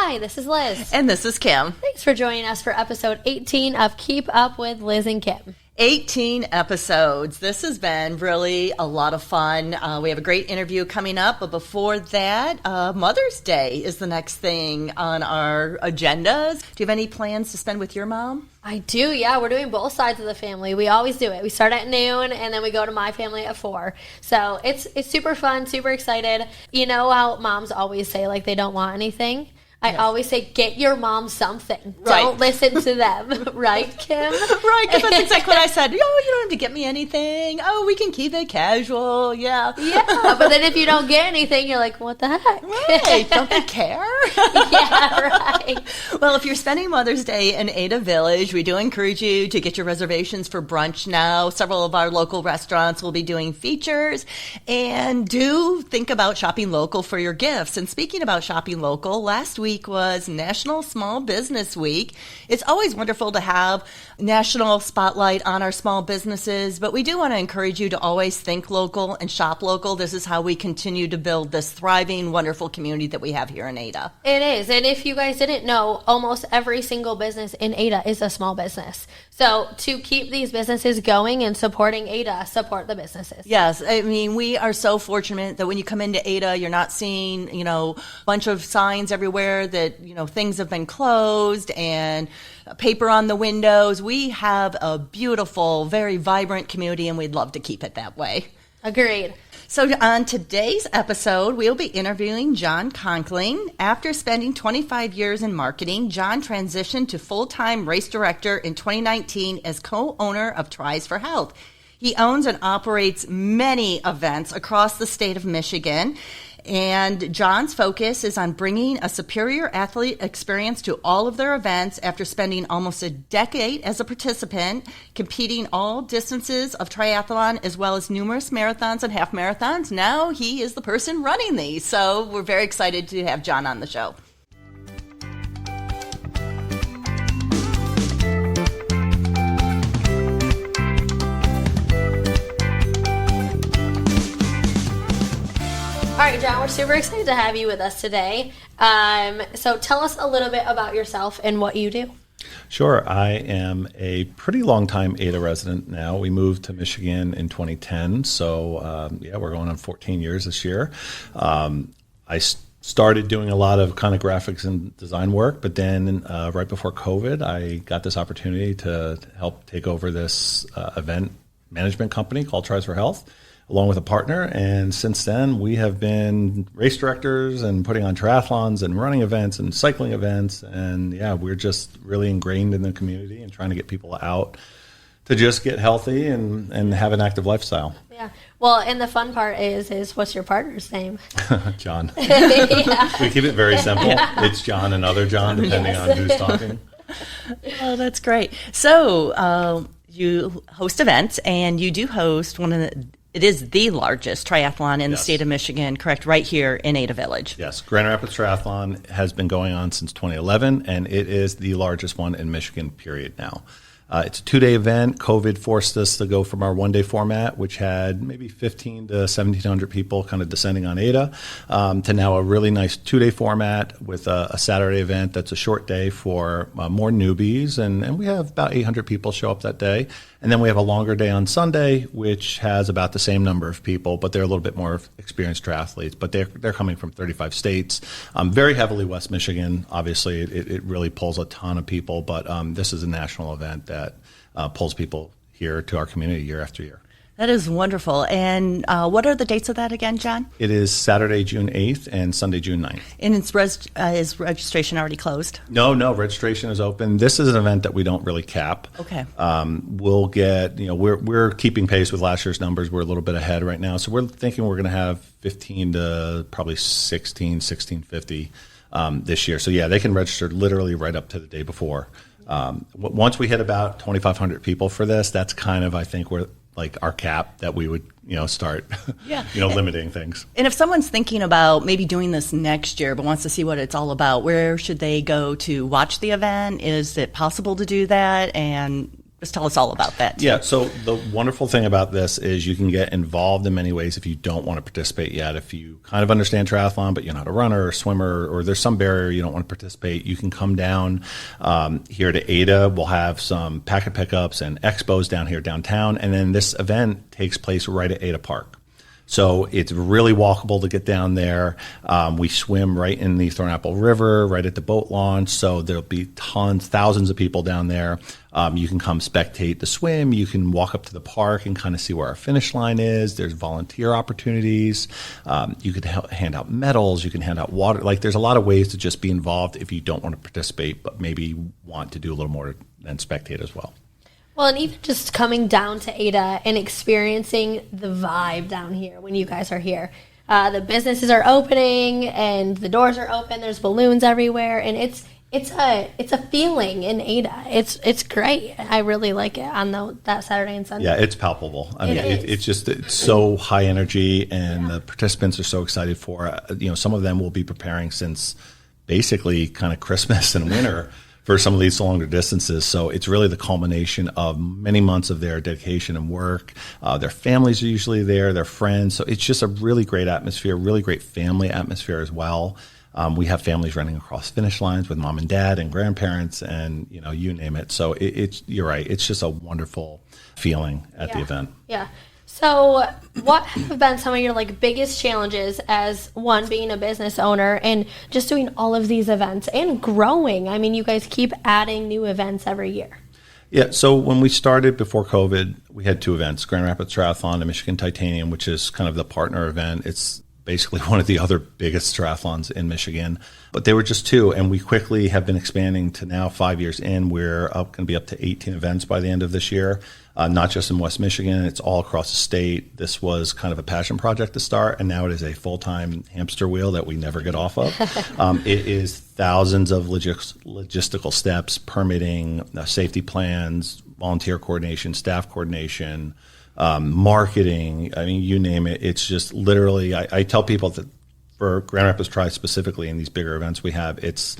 Hi, this is Liz. And this is Kim. Thanks for joining us for episode 18 of Keep Up with Liz and Kim. 18 episodes. This has been really a lot of fun. We have a great interview coming up, but before that, Mother's Day is the next thing on our agendas. Do you have any plans to spend with your mom? I do, yeah. We're doing both sides of the family. We always do it. We start at noon, and then we go to my family at 4. So it's super fun, super excited. You know how moms always say, like, they don't want anything? I always say, get your mom something. Right. Don't listen to them. Right, Kim? Right, because that's exactly what I said. Oh, you don't have to get me anything. Oh, we can keep it casual. Yeah. Yeah, but then if you don't get anything, you're like, what the heck? Right. Don't they care? Yeah, right. Well, if you're spending Mother's Day in Ada Village, we do encourage you to get your reservations for brunch now. Several of our local restaurants will be doing features. And do think about shopping local for your gifts. And speaking about shopping local, last week was National Small Business Week. It's always wonderful to have national spotlight on our small businesses, but we do want to encourage you to always think local and shop local. This is how we continue to build this thriving, wonderful community that we have here in Ada. It is. And if you guys didn't know, almost every single business in Ada is a small business. So to keep these businesses going and supporting Ada, support the businesses. Yes. I mean, we are so fortunate that when you come into Ada, you're not seeing, a bunch of signs everywhere that, things have been closed and paper on the windows. We have a beautiful, very vibrant community, and we'd love to keep it that way. Agreed. So on today's episode, we'll be interviewing Jon Conkling. After spending 25 years in marketing, Jon transitioned to full-time race director in 2019 as co-owner of Tris4Health. He owns and operates many events across the state of Michigan. And Jon's focus is on bringing a superior athlete experience to all of their events after spending almost a decade as a participant, competing all distances of triathlon as well as numerous marathons and half marathons. Now he is the person running these. So we're very excited to have Jon on the show. All right, Jon, we're super excited to have you with us today. So tell us a little bit about yourself and what you do. Sure. I am a pretty long-time Ada resident now. We moved to Michigan in 2010, so we're going on 14 years this year. I started doing a lot of kind of graphics and design work, but then right before COVID, I got this opportunity to help take over this event management company called Tris4Health, along with a partner. And since then, we have been race directors and putting on triathlons and running events and cycling events. And we're just really ingrained in the community and trying to get people out to just get healthy and have an active lifestyle. Yeah. Well, and the fun part is what's your partner's name? John. Yeah. We keep it very simple. It's John and other John, depending on who's talking. Oh, that's great. So you host events, and you do host it is the largest triathlon in the state of Michigan, correct, right here in Ada Village. Yes, Grand Rapids Triathlon has been going on since 2011, and it is the largest one in Michigan, period, now. It's a 2-day event. COVID forced us to go from our 1-day format, which had maybe 15 to 1,700 people kind of descending on Ada, to now a really nice 2-day format with a Saturday event that's a short day for more newbies. And we have about 800 people show up that day. And then we have a longer day on Sunday, which has about the same number of people, but they're a little bit more experienced triathletes. But they're coming from 35 states, very heavily West Michigan. Obviously, it really pulls a ton of people, but this is a national event that pulls people here to our community year after year. That is wonderful. And what are the dates of that again, Jon? It is Saturday, June 8th and Sunday, June 9th. And is registration already closed? No, registration is open. This is an event that we don't really cap. Okay. We'll get, we're keeping pace with last year's numbers. We're a little bit ahead right now. So we're thinking we're going to have 15 to probably 1650 this year. So they can register literally right up to the day before. Once we hit about 2,500 people for this, that's kind of, I think, where like our cap that we would, start, limiting things. And if someone's thinking about maybe doing this next year but wants to see what it's all about, where should they go to watch the event? Is it possible to do that? And Just tell us all about that. Yeah, so the wonderful thing about this is you can get involved in many ways if you don't want to participate yet. If you kind of understand triathlon, but you're not a runner or swimmer, or there's some barrier you don't want to participate, you can come down here to Ada. We'll have some packet pickups and expos down here downtown, and then this event takes place right at Ada Park. So it's really walkable to get down there. We swim right in the Thornapple River, right at the boat launch. So there'll be thousands of people down there. You can come spectate the swim. You can walk up to the park and kind of see where our finish line is. There's volunteer opportunities. You could hand out medals. You can hand out water. Like, there's a lot of ways to just be involved if you don't want to participate, but maybe want to do a little more than spectate as well. Well, and even just coming down to Ada and experiencing the vibe down here when you guys are here. The businesses are opening and the doors are open. There's balloons everywhere, and it's a feeling in Ada. It's great. I really like it on that Saturday and Sunday. Yeah, it's palpable. I mean, it's so high energy, and the participants are so excited for it. Some of them will be preparing since basically kind of Christmas and winter for some of these longer distances. So it's really the culmination of many months of their dedication and work. Their families are usually there, their friends. So it's just a really great atmosphere, really great family atmosphere as well. We have families running across finish lines with mom and dad and grandparents and, you name it. So you're right. It's just a wonderful feeling at the event. Yeah. So what have been some of your biggest challenges as one being a business owner and just doing all of these events and growing? I mean, you guys keep adding new events every year. Yeah, so when we started before COVID, we had 2 events, Grand Rapids Triathlon and Michigan Titanium, which is kind of the partner event. It's basically one of the other biggest triathlons in Michigan. But they were just 2, and we quickly have been expanding to now 5 years in. We're going to be up to 18 events by the end of this year, not just in West Michigan. It's all across the state. This was kind of a passion project to start, and now it is a full-time hamster wheel that we never get off of. It is thousands of logistical steps, permitting, safety plans, volunteer coordination, staff coordination, marketing. I mean, you name it. It's just literally, I tell people that for Grand Rapids Tri specifically in these bigger events we have, it's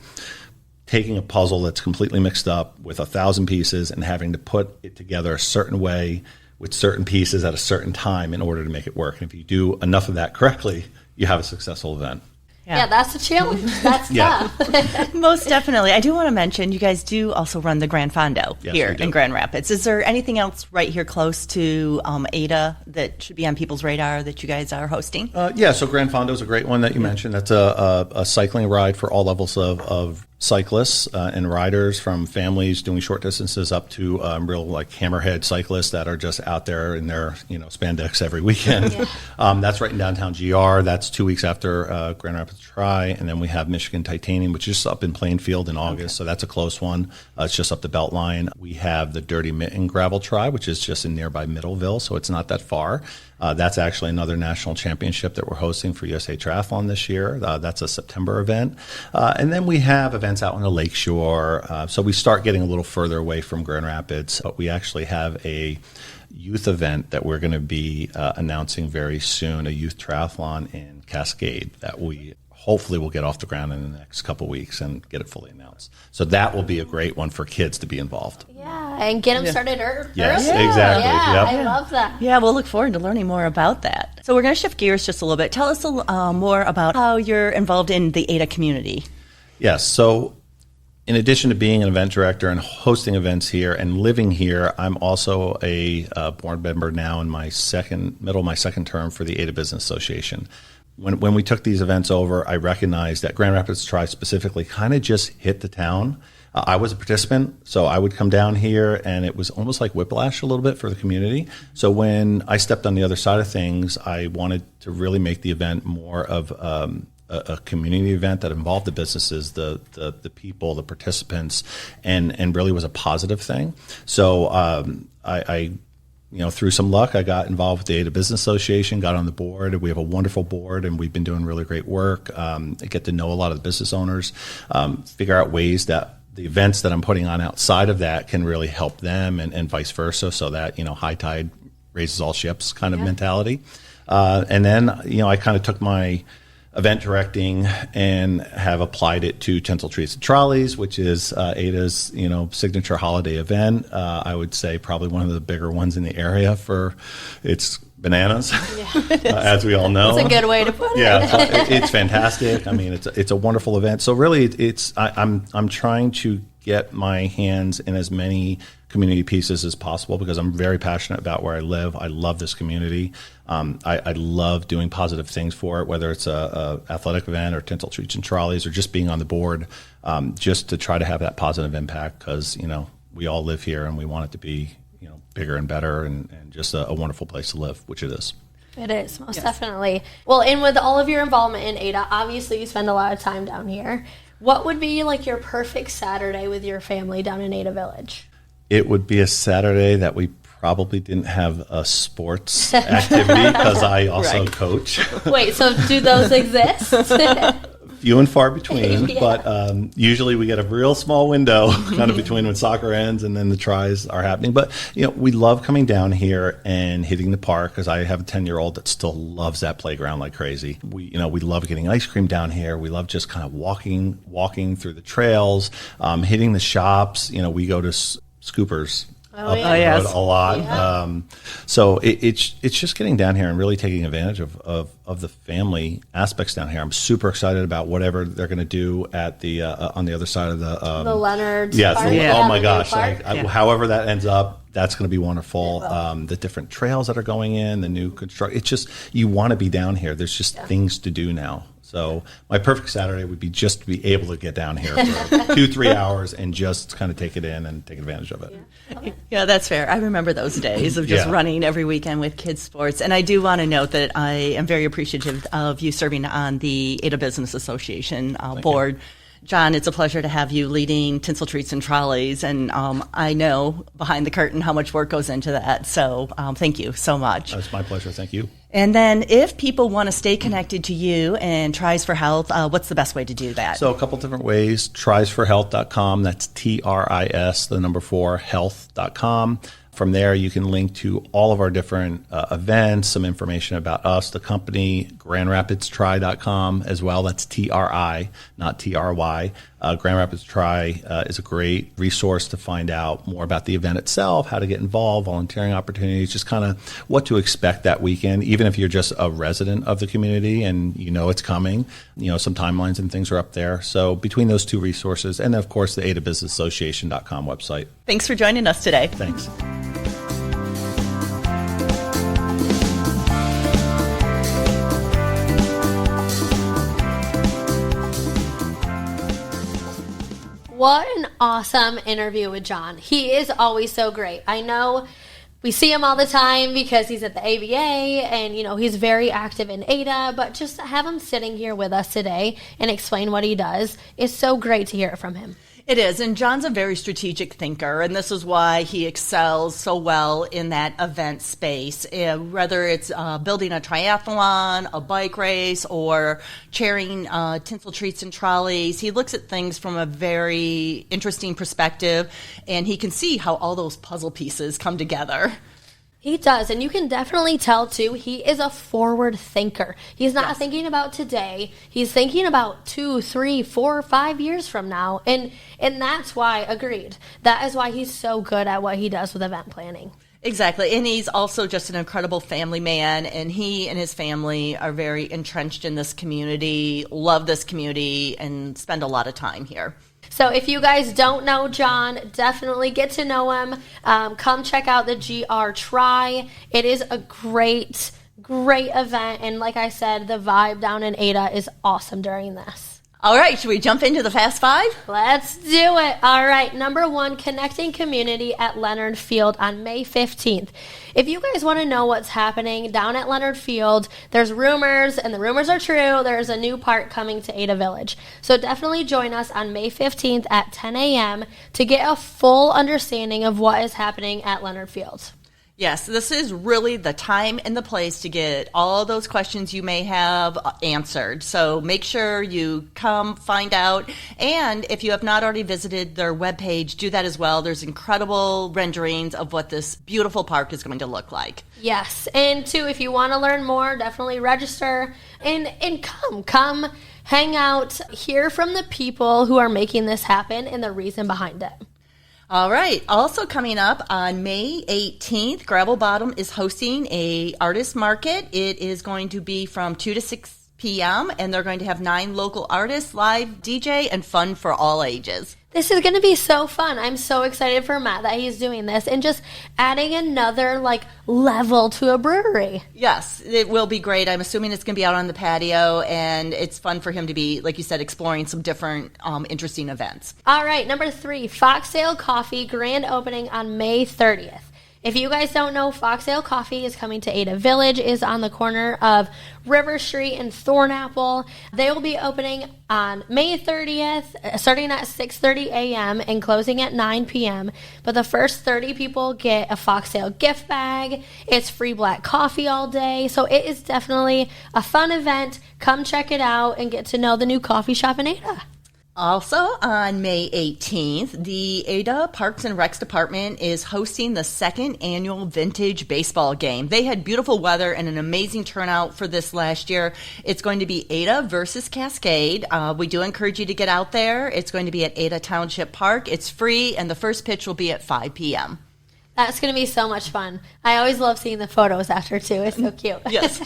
taking a puzzle that's completely mixed up with 1,000 pieces and having to put it together a certain way with certain pieces at a certain time in order to make it work. And if you do enough of that correctly, you have a successful event. Yeah, that's a challenge. That's tough. Most definitely. I do want to mention you guys do also run the Grand Fondo here in Grand Rapids. Is there anything else right here close to Ada that should be on people's radar that you guys are hosting? So Grand Fondo is a great one that you mentioned. That's a cycling ride for all levels of cyclists and riders, from families doing short distances up to real hammerhead cyclists that are just out there in their spandex every weekend. That's right in downtown GR. That's 2 weeks after Grand Rapids Tri, and then we have Michigan Titanium, which is just up in Plainfield in August. So that's a close one. It's just up the Beltline. We have the Dirty Mitten Gravel Tri, which is just in nearby Middleville, so it's not that far. That's actually another national championship that we're hosting for USA Triathlon this year. That's a September event. And then we have events out on the lakeshore. So we start getting a little further away from Grand Rapids. We actually have a youth event that we're going to be announcing very soon, a youth triathlon in Cascade that we hopefully will get off the ground in the next couple of weeks and get it fully announced. So that will be a great one for kids to be involved. Yeah, and get them started early. Yes, exactly. Yeah, I love that. Yeah, we'll look forward to learning more about that. So we're going to shift gears just a little bit. Tell us more about how you're involved in the Ada community. Yes, so in addition to being an event director and hosting events here and living here, I'm also a board member now in my middle of my second term for the Ada Business Association. When we took these events over, I recognized that Grand Rapids Tri specifically kind of just hit the town. I was a participant, so I would come down here, and it was almost like whiplash a little bit for the community. So when I stepped on the other side of things, I wanted to really make the event more of a community event that involved the businesses, the people, the participants, and really was a positive thing. So I through some luck, I got involved with the Ada Business Association, got on the board. We have a wonderful board, and we've been doing really great work. I get to know a lot of the business owners, figure out ways that the events that I'm putting on outside of that can really help them, and vice versa, so that, high tide raises all ships kind of mentality. And then, I kind of took my event directing and have applied it to Tinsel Treats and Trolleys, which is Ada's, signature holiday event. I would say probably one of the bigger ones in the area for its bananas, as we all know. That's a good way to put it. Yeah, it's fantastic. I mean, it's a wonderful event. So really, I'm trying to get my hands in as many community pieces as possible because I'm very passionate about where I live. I love this community. I love doing positive things for it, whether it's a athletic event or Tinsel Treats and Trolleys or just being on the board, just to try to have that positive impact because, we all live here and we want it to be, bigger and better and just a wonderful place to live, which it is. It is, most definitely. Well, and with all of your involvement in Ada, obviously you spend a lot of time down here. What would be like your perfect Saturday with your family down in Ada Village? It would be a Saturday that we probably didn't have a sports activity because I also coach. Wait, so do those exist? Few and far between, but usually we get a real small window kind of between when soccer ends and then the tries are happening. But, we love coming down here and hitting the park because I have a 10-year-old that still loves that playground like crazy. We love getting ice cream down here. We love just kind of walking through the trails, hitting the shops. We go to Scoopers. Road a lot. Yeah. So it's just getting down here and really taking advantage of the family aspects down here. I'm super excited about whatever they're going to do at the on the other side of the Leonard. Oh my gosh! However that ends up, that's going to be wonderful. The different trails that are going in, the new construction. It's just you want to be down here. There's just things to do now. So my perfect Saturday would be just to be able to get down here for 2-3 hours and just kind of take it in and take advantage of it. Yeah, that's fair. I remember those days of just running every weekend with kids' sports. And I do want to note that I am very appreciative of you serving on the Ada Business Association board. You. Jon, it's a pleasure to have you leading Tinsel Treats and Trolleys, and I know behind the curtain how much work goes into that, so thank you so much. It's my pleasure. Thank you. And then if people want to stay connected to you and Tris4Health, what's the best way to do that? So a couple different ways. Tris4Health.com, that's TRIS, the number 4, health.com. From there, you can link to all of our different events, some information about us, the company, GrandRapidsTri.com as well. That's TRI, not TRY. Grand Rapids Tri is a great resource to find out more about the event itself, how to get involved, volunteering opportunities, just kind of what to expect that weekend, even if you're just a resident of the community and it's coming. Some timelines and things are up there. So between those two resources, and of course the adabusinessassociation.com website. Thanks for joining us today. Thanks. What an awesome interview with Jon. He is always so great. I know we see him all the time because he's at the AVA and, he's very active in Ada, but just to have him sitting here with us today and explain what he does is so great to hear it from him. It is, and Jon's a very strategic thinker, and this is why he excels so well in that event space. Whether it's building a triathlon, a bike race, or chairing Tinsel Treats and Trolleys, he looks at things from a very interesting perspective, and he can see how all those puzzle pieces come together. He does, and you can definitely tell, too, he is a forward thinker. He's not thinking about today. He's thinking about 2, 3, 4, 5 years from now, and that's why, agreed, that is why he's so good at what he does with event planning. Exactly, and he's also just an incredible family man, and he and his family are very entrenched in this community, love this community, and spend a lot of time here. So if you guys don't know Jon, definitely get to know him. Come check out the GR Tri. It is a great event. And like I said, the vibe down in Ada is awesome during this. All right, should we jump into the Fast Five? Let's do it. All right, number 1, connecting community at Leonard Field on May 15th. If you guys want to know what's happening down at Leonard Field, there's rumors, and the rumors are true, there's a new park coming to Ada Village. So definitely join us on May 15th at 10 a.m. to get a full understanding of what is happening at Leonard Field. Yes, this is really the time and the place to get all those questions you may have answered. So make sure you come find out. And if you have not already visited their webpage, do that as well. There's incredible renderings of what this beautiful park is going to look like. Yes, and too, if you want to learn more, definitely register. And come hang out, hear from the people who are making this happen and the reason behind it. All right. Also coming up on May 18th, Gravel Bottom is hosting a artist market. It is going to be from 2 to 6 p.m. and they're going to have 9 local artists, live DJ, and fun for all ages. This is going to be so fun. I'm so excited for Matt that he's doing this and just adding another level to a brewery. Yes, it will be great. I'm assuming it's going to be out on the patio, and it's fun for him to be, like you said, exploring some different interesting events. All right, number 3, Foxtail Coffee, grand opening on May 30th. If you guys don't know, Foxtail Coffee is coming to Ada Village, is on the corner of River Street and Thornapple. They will be opening on May 30th, starting at 6:30 a.m. and closing at 9 p.m. But the first 30 people get a Foxtail gift bag. It's free black coffee all day. So it is definitely a fun event. Come check it out and get to know the new coffee shop in Ada. Also on May 18th, the Ada Parks and Recs Department is hosting the 2nd annual Vintage Baseball Game. They had beautiful weather and an amazing turnout for this last year. It's going to be Ada versus Cascade. We do encourage you to get out there. It's going to be at Ada Township Park. It's free, and the first pitch will be at 5 p.m. That's going to be so much fun. I always love seeing the photos after, too. It's so cute. Yes.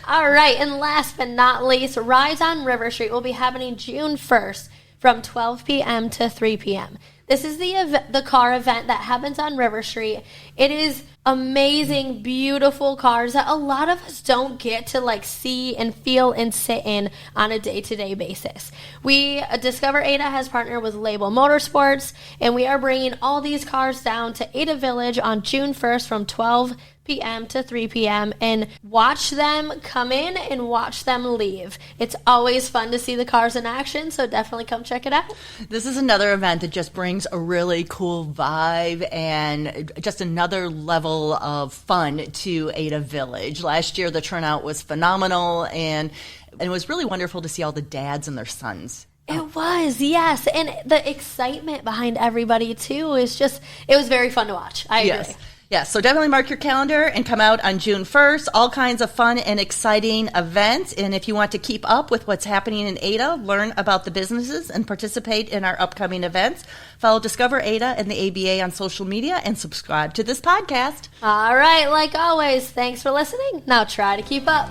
All right, and last but not least, Rides on River Street will be happening June 1st from 12 p.m. to 3 p.m. This is the car event that happens on River Street. It is amazing, beautiful cars that a lot of us don't get to see and feel and sit in on a day-to-day basis. Discover Ada has partnered with Label Motorsports, and we are bringing all these cars down to Ada Village on June 1st from 12 p.m. to 3 p.m. and watch them come in and watch them leave. It's always fun to see the cars in action, so definitely come check it out. This is another event that just brings a really cool vibe and just another level of fun to Ada Village. Last year, the turnout was phenomenal, and it was really wonderful to see all the dads and their sons. It was, yes. And the excitement behind everybody, too, it was very fun to watch. I agree. Yes, so definitely mark your calendar and come out on June 1st. All kinds of fun and exciting events. And if you want to keep up with what's happening in Ada, learn about the businesses, and participate in our upcoming events, follow Discover Ada and the ABA on social media, and subscribe to this podcast. All right, like always, thanks for listening. Now try to keep up.